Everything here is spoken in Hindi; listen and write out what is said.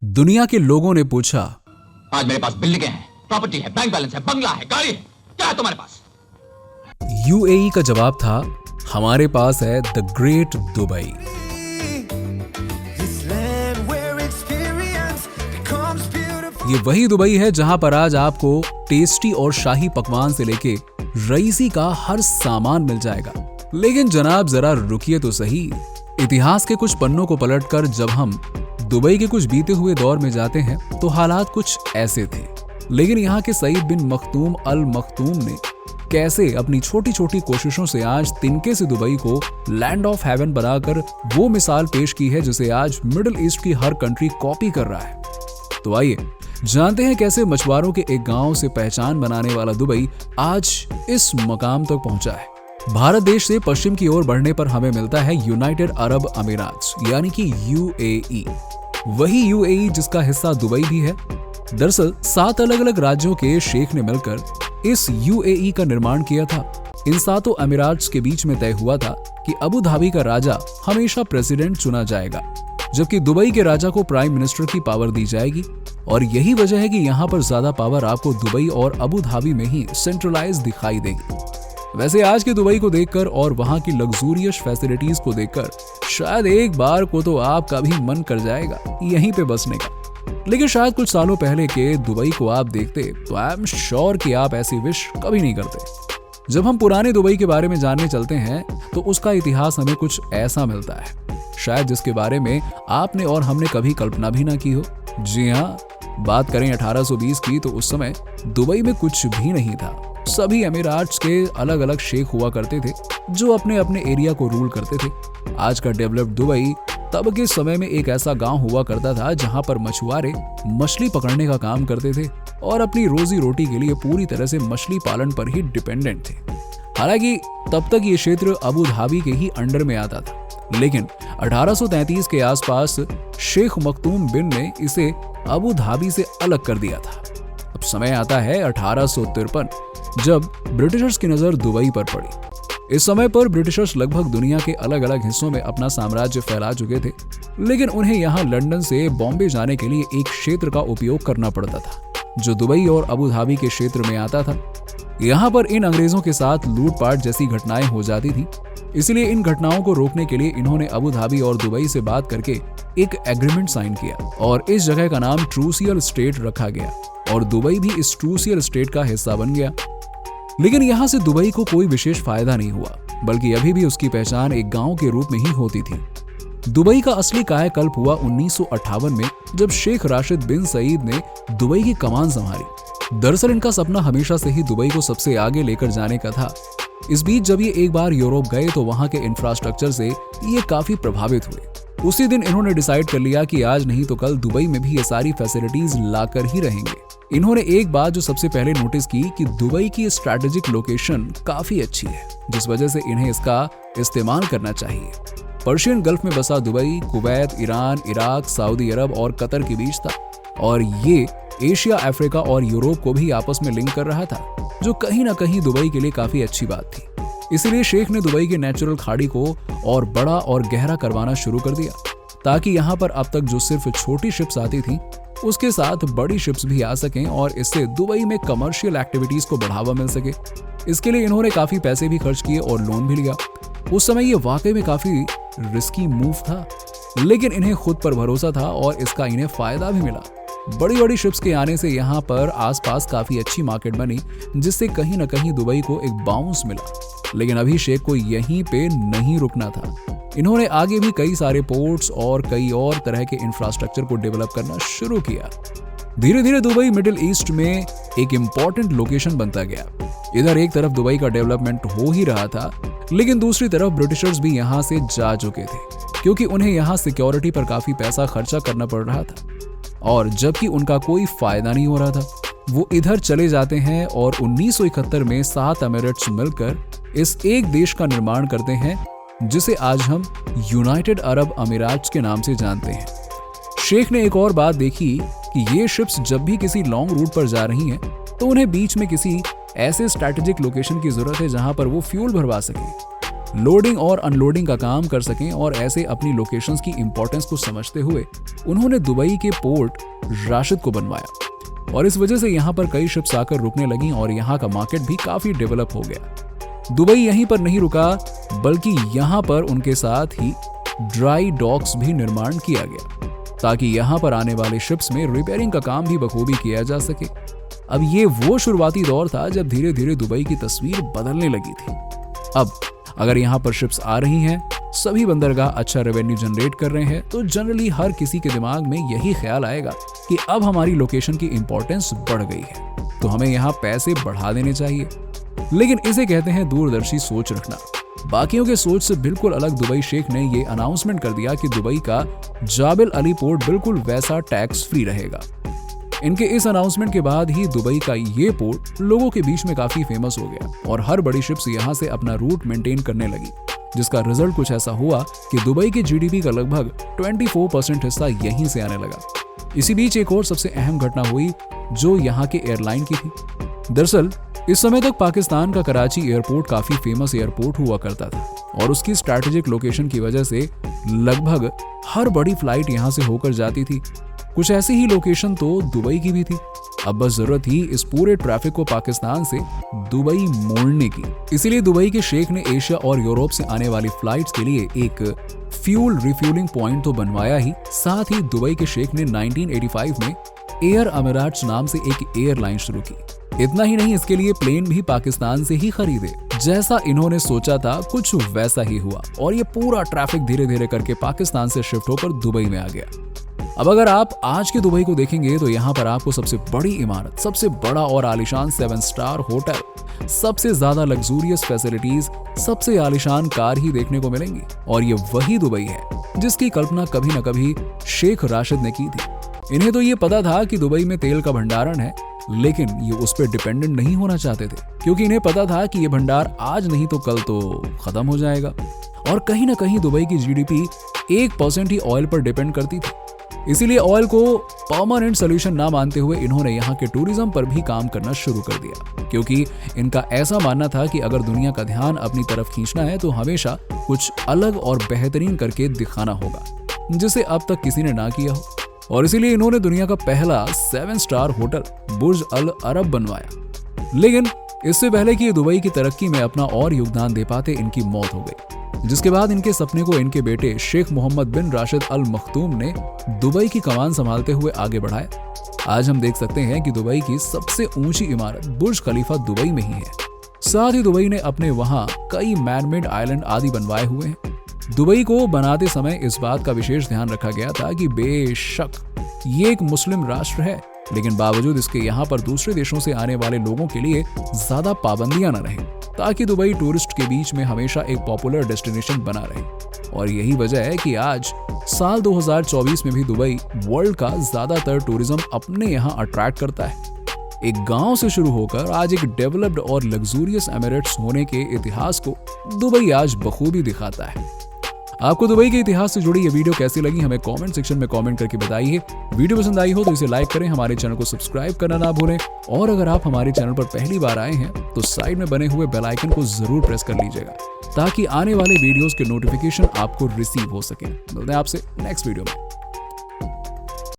दुनिया के लोगों ने पूछा, आज मेरे पास बिल्डिंगें हैं, प्रॉपर्टी है, बैंक बैलेंस है, बंगला है, गाड़ी है, क्या है तुम्हारे पास? यूएई का जवाब था, हमारे पास है द ग्रेट दुबई। ये वही दुबई है जहां पर आज आपको टेस्टी और शाही पकवान से लेके रईसी का हर सामान मिल जाएगा। लेकिन जनाब जरा रुकिए तो सही, इतिहास के कुछ पन्नों को पलटकर जब हम दुबई के कुछ बीते हुए दौर में जाते हैं तो हालात कुछ ऐसे थे। लेकिन यहाँ के सईद बिन मखदूम अल मखदूम ने कैसे अपनी छोटी छोटी कोशिशों से आज तिनके से दुबई को लैंड ऑफ हेवन बनाकर वो मिसाल पेश की है जिसे आज मिडिल ईस्ट की हर कंट्री कॉपी कर रहा है। तो आइए जानते हैं कैसे मछुआरों के एक गांव से पहचान बनाने वाला दुबई आज इस मकाम तक पहुंचा है। भारत देश से पश्चिम की ओर बढ़ने पर हमें मिलता है यूनाइटेड अरब अमीरात यानी कि यूएई। वही यूएई जिसका हिस्सा दुबई भी है। दरअसल 7 अलग अलग राज्यों के शेख ने मिलकर इस यूएई का निर्माण किया था। इन 7 अमीरात्स के बीच में तय हुआ था कि अबू धाबी का राजा हमेशा प्रेसिडेंट चुना जाएगा, जबकि दुबई के राजा को प्राइम मिनिस्टर की पावर दी जाएगी। और यही वजह है कि यहाँ पर ज्यादा पावर आपको दुबई और अबू धाबी में ही सेंट्रलाइज दिखाई देगी। वैसे आज के दुबई को देखकर और वहाँ की लग्जूरियस फैसिलिटीज को देखकर शायद एक बार को तो आपका भी मन कर जाएगा यहीं पे बसने का। लेकिन शायद कुछ सालों पहले के दुबई को आप देखते तो आई एम श्योर कि आप ऐसी विश कभी नहीं करते। जब हम पुराने दुबई के बारे में जानने चलते हैं तो उसका इतिहास हमें कुछ ऐसा मिलता है शायद जिसके बारे में आपने और हमने कभी कल्पना भी ना की हो। जी हाँ, बात करें 1820 की तो उस समय दुबई में कुछ भी नहीं था। सभी अमीरात्स के अलग अलग शेख हुआ करते थे जो अपने अपने एरिया को रूल करते थे। आज का डेवलप्ड दुबई तब के समय में एक ऐसा गांव हुआ करता था जहां पर मछुआरे मछली पकड़ने का काम करते थे और अपनी रोजी रोटी के लिए पूरी तरह से मछली पालन पर ही डिपेंडेंट थे। हालांकि तब तक ये क्षेत्र अबू धाबी के ही अंडर में आता था, लेकिन 1833 के आसपास शेख मखदूम बिन ने इसे अबू धाबी से अलग कर दिया था। अब समय आता है 1853 जब ब्रिटिशर्स की नजर दुबई पर पड़ी। इस समय पर ब्रिटिशर्स लगभग दुनिया के अलग अलग हिस्सों में अपना साम्राज्य फैला चुके थे, लेकिन उन्हें यहाँ लंदन से बॉम्बे जाने के लिए एक क्षेत्र का उपयोग करना पड़ता था जो दुबई और अबू धाबी के क्षेत्र में आता था। यहाँ पर इन अंग्रेजों के साथ लूटपाट जैसी घटनाएं हो जाती थी, इसलिए इन घटनाओं को रोकने के लिए इन्होंने अबू धाबी और दुबई से बात करके एक एग्रीमेंट साइन किया और इस जगह का नाम ट्रूसियल स्टेट रखा गया और दुबई भी इस ट्रूसियल स्टेट का हिस्सा बन गया। लेकिन यहाँ से दुबई को कोई विशेष फायदा नहीं हुआ, बल्कि अभी भी उसकी पहचान एक गांव के रूप में ही होती थी। दुबई का असली कायाकल्प हुआ 1958 में जब शेख राशिद बिन सईद ने दुबई की कमान संभाली। दरअसल इनका सपना हमेशा से ही दुबई को सबसे आगे लेकर जाने का था। इस बीच जब ये एक बार यूरोप गए तो वहां के इंफ्रास्ट्रक्चर से ये काफी प्रभावित हुए। उसी दिन इन्होंने डिसाइड कर लिया कि आज नहीं तो कल दुबई में भी ये सारी फैसिलिटीज लाकर ही रहेंगे। इन्होंने एक बात जो सबसे पहले नोटिस की कि दुबई की स्ट्रैटेजिक लोकेशन काफी अच्छी है, जिस वजह से इन्हें इसका इस्तेमाल करना चाहिए। पर्शियन गल्फ में बसा Dubai Kuwait, Iran, Iraq, Saudi Arabia और कतर के बीच था और ये एशिया, अफ्रीका और यूरोप को भी आपस में लिंक कर रहा था, जो कहीं ना कहीं दुबई के लिए काफी अच्छी बात थी। इसलिए शेख ने दुबई के नेचुरल खाड़ी को और बड़ा और गहरा करवाना शुरू कर दिया ताकि यहाँ पर अब तक जो सिर्फ छोटी शिप्स आती थी उसके साथ बड़ी शिप्स भी आ सकें और इससे दुबई में कमर्शियल एक्टिविटीज को बढ़ावा मिल सके। इसके लिए इन्होंने काफी पैसे भी खर्च किए और लोन भी लिया। उस समय ये वाकई में काफी रिस्की मूव था, लेकिन इन्हें खुद पर भरोसा था और इसका इन्हें फायदा भी मिला। बड़ी बड़ी शिप्स के आने से यहाँ पर आसपास काफी अच्छी मार्केट बनी, जिससे कहीं ना कहीं दुबई को एक बाउंस मिला। लेकिन अभी शेख को यहीं पे नहीं रुकना था। इन्होंने आगे भी कई सारे पोर्ट्स और कई और तरह के इंफ्रास्ट्रक्चर को डेवलप करना शुरू किया। धीरे धीरे दुबई मिडिल ईस्ट में एक इम्पोर्टेंट लोकेशन बनता गया। इधर एक तरफ दुबई का डेवलपमेंट हो ही रहा था, लेकिन दूसरी तरफ ब्रिटिशर्स भी यहाँ से जा चुके थे, क्योंकि उन्हें यहाँ सिक्योरिटी पर काफी पैसा खर्चा करना पड़ रहा था और जबकि उनका कोई फायदा नहीं हो रहा था। वो इधर चले जाते हैं और 1971 में 7 एमिरेट्स मिलकर इस एक देश का निर्माण करते हैं जिसे आज हम यूनाइटेड अरब अमीरात्स के नाम से जानते हैं। शेख ने एक और बात देखी कि ये शिप्स जब भी किसी लॉन्ग रूट पर जा रही हैं तो उन्हें बीच में किसी ऐसे स्ट्रैटेजिक लोकेशन की जरूरत है जहां पर वो फ्यूल भरवा सके। लोडिंग और अनलोडिंग का काम कर सकें और ऐसे अपनी लोकेशंस की इंपॉर्टेंस को समझते हुए उन्होंने दुबई के पोर्ट राशिद को बनवाया और इस वजह से यहाँ पर कई शिप्स आकर रुकने लगी और यहाँ का मार्केट भी काफी डेवलप हो गया। दुबई यहीं पर नहीं रुका बल्कि यहाँ पर उनके साथ ही ड्राई डॉक्स भी निर्माण किया गया ताकि यहाँ पर आने वाले शिप्स में रिपेयरिंग का काम भी बखूबी किया जा सके। अब ये वो शुरुआती दौर था जब धीरे धीरे दुबई की तस्वीर बदलने लगी थी। अब अगर यहाँ पर शिप्स आ रही हैं, सभी बंदरगाह अच्छा रेवेन्यू जनरेट कर रहे हैं, तो जनरली हर किसी के दिमाग में यही ख्याल आएगा कि अब हमारी लोकेशन की इंपॉर्टेंस बढ़ गई है तो हमें यहाँ पैसे बढ़ा देने चाहिए। लेकिन इसे कहते हैं दूरदर्शी सोच रखना। बाकियों के सोच से बिल्कुल अलग दुबई शेख ने ये अनाउंसमेंट कर दिया कि दुबई का जाबिल अली पोर्ट बिल्कुल वैसा टैक्स फ्री रहेगा। इनके इस अनाउंसमेंट के बाद ही दुबई का ये पोर्ट लोगों के बीच में काफी फेमस हो गया और हर बड़ी शिप्स यहाँ से अपना रूट मेंटेन करने लगी, जिसका रिजल्ट कुछ ऐसा हुआ कि दुबई के जीडीपी का लगभग 24% हिस्सा यहीं से आने लगा। इसी बीच एक और सबसे अहम घटना हुई जो यहाँ के एयरलाइन की थी। दरअसल इस समय तक पाकिस्तान का कराची एयरपोर्ट काफी फेमस एयरपोर्ट हुआ करता था और उसकी स्ट्रैटेजिक लोकेशन की वजह से लगभग हर बड़ी फ्लाइट यहाँ से होकर जाती थी। कुछ ऐसी ही लोकेशन तो दुबई की भी थी। अब बस जरूरत थी इस पूरे ट्रैफिक को पाकिस्तान से दुबई मोड़ने की। इसीलिए दुबई के शेख ने एशिया और यूरोप से आने वाली फ्लाइट्स के लिए एक फ्यूल रिफ्यूलिंग पॉइंट तो बनवाया ही, साथ ही दुबई के शेख ने 1985 में एयर अमीराट्स नाम से एक एयरलाइन शुरू की। इतना ही नहीं, इसके लिए प्लेन भी पाकिस्तान से ही खरीदे। जैसा इन्होंने सोचा था कुछ वैसा ही हुआ और ये पूरा ट्रैफिक धीरे धीरे करके पाकिस्तान से शिफ्ट होकर दुबई में आ गया। अब अगर आप आज के दुबई को देखेंगे तो यहाँ पर आपको सबसे बड़ी इमारत, सबसे बड़ा और आलीशान 7 स्टार होटल, सबसे ज्यादा लग्जूरियस फैसिलिटीज, सबसे आलीशान कार ही देखने को मिलेंगी। और ये वही दुबई है जिसकी कल्पना कभी न कभी शेख राशिद ने की थी। इन्हें तो ये पता था कि दुबई में तेल का भंडारण है, लेकिन ये उस पर डिपेंडेंट नहीं होना चाहते थे क्योंकि इन्हें पता था कि ये भंडार आज नहीं तो कल तो खत्म हो जाएगा। और कहीं ना कहीं दुबई की जीडीपी 1% ही ऑयल पर डिपेंड करती थी। इसीलिए ऑयल को परमानेंट सोल्यूशन ना मानते हुए इन्होंने यहाँ के टूरिज्म पर भी काम करना शुरू कर दिया, क्योंकि इनका ऐसा मानना था कि अगर दुनिया का ध्यान अपनी तरफ खींचना है तो हमेशा कुछ अलग और बेहतरीन करके दिखाना होगा, जिसे अब तक किसी ने ना किया हो। और इसीलिए इन्होंने दुनिया का पहला 7 स्टार होटल बुर्ज अल अरब बनवाया। लेकिन इससे पहले कि ये दुबई की तरक्की में अपना और योगदान दे पाते, इनकी मौत हो गई, जिसके बाद इनके सपने को इनके बेटे शेख मोहम्मद बिन राशिद अल मखतूम ने दुबई की कमान संभालते हुए आगे बढ़ाया। आज हम देख सकते हैं कि दुबई की सबसे ऊंची इमारत बुर्ज खलीफा दुबई में ही है। साथ ही दुबई ने अपने वहां कई मैनमेड आइलैंड आदि बनवाए हुए हैं। दुबई को बनाते समय इस बात का विशेष ध्यान रखा गया था कि बेशक ये एक मुस्लिम राष्ट्र है, लेकिन बावजूद इसके यहाँ पर दूसरे देशों से आने वाले लोगों के लिए ज्यादा पाबंदियां न रहें, ताकि दुबई टूरिस्ट के बीच में हमेशा एक पॉपुलर डेस्टिनेशन बना रहे। और यही वजह है कि आज साल 2024 में भी दुबई वर्ल्ड का ज्यादातर टूरिज्म अपने यहाँ अट्रैक्ट करता है। एक गांव से शुरू होकर आज एक डेवलप्ड और लग्जूरियस एमिरेट्स होने के इतिहास को दुबई आज बखूबी दिखाता है। आपको दुबई के इतिहास से जुड़ी ये वीडियो कैसी लगी हमें कमेंट सेक्शन में कमेंट करके बताइए। वीडियो पसंद आई हो तो इसे लाइक करें, हमारे चैनल को सब्सक्राइब करना ना भूलें और अगर आप हमारे चैनल पर पहली बार आए हैं तो साइड में बने हुए बेल आइकन को जरूर प्रेस कर लीजिएगा ताकि आने वाले वीडियोस के नोटिफिकेशन आपको रिसीव हो सके। मिलते हैं आपसे नेक्स्ट वीडियो में।